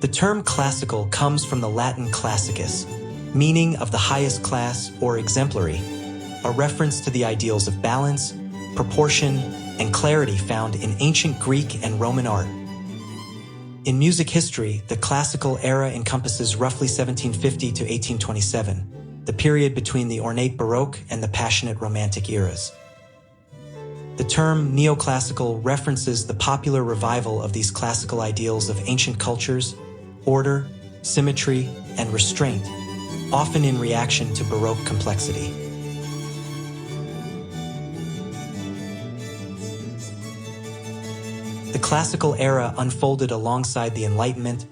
The term classical comes from the Latin classicus, meaning of the highest class or exemplary, a reference to the ideals of balance, proportion, and clarity found in ancient Greek and Roman art. In music history, the classical era encompasses roughly 1750 to 1827, the period between the ornate Baroque and the passionate Romantic eras. The term neoclassical references the popular revival of these classical ideals of ancient cultures, order, symmetry, and restraint, often in reaction to Baroque complexity. The classical era unfolded alongside the Enlightenment,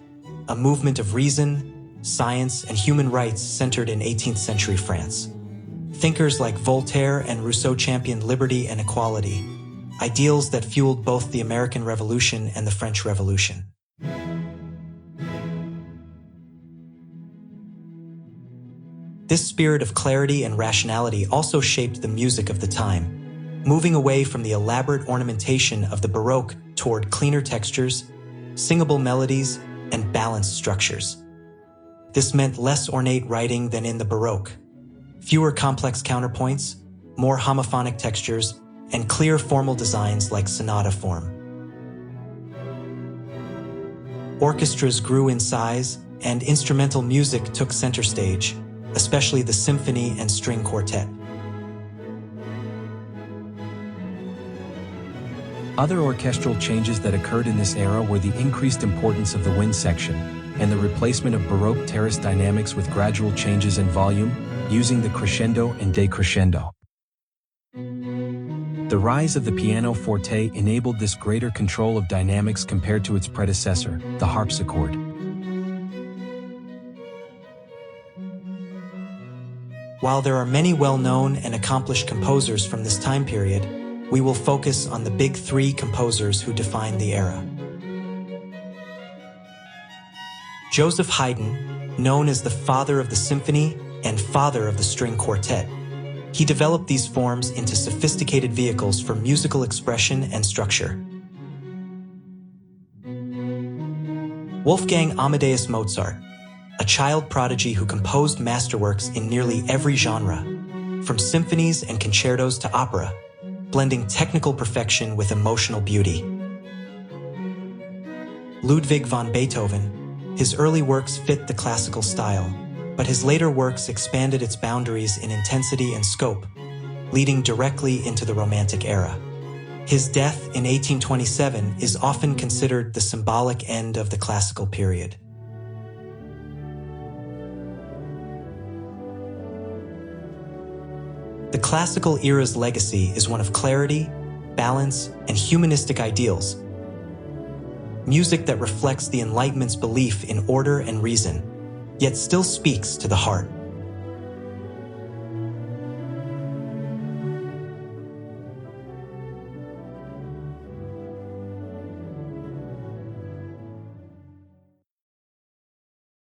a movement of reason, science, and human rights centered in 18th century France. Thinkers like Voltaire and Rousseau championed liberty and equality, ideals that fueled both the American Revolution and the French Revolution. This spirit of clarity and rationality also shaped the music of the time, moving away from the elaborate ornamentation of the Baroque toward cleaner textures, singable melodies, and balanced structures. This meant less ornate writing than in the Baroque, fewer complex counterpoints, more homophonic textures, and clear formal designs like sonata form. Orchestras grew in size, and instrumental music took center stage, especially the symphony and string quartet. Other orchestral changes that occurred in this era were the increased importance of the wind section and the replacement of Baroque terrace dynamics with gradual changes in volume, using the crescendo and decrescendo. The rise of the pianoforte enabled this greater control of dynamics compared to its predecessor, the harpsichord. While there are many well-known and accomplished composers from this time period, we will focus on the big three composers who defined the era. Joseph Haydn, known as the father of the symphony and father of the string quartet, he developed these forms into sophisticated vehicles for musical expression and structure. Wolfgang Amadeus Mozart, a child prodigy who composed masterworks in nearly every genre, from symphonies and concertos to opera, blending technical perfection with emotional beauty. Ludwig van Beethoven, his early works fit the classical style, but his later works expanded its boundaries in intensity and scope, leading directly into the Romantic era. His death in 1827 is often considered the symbolic end of the classical period. The classical era's legacy is one of clarity, balance, and humanistic ideals. Music that reflects the Enlightenment's belief in order and reason, yet still speaks to the heart.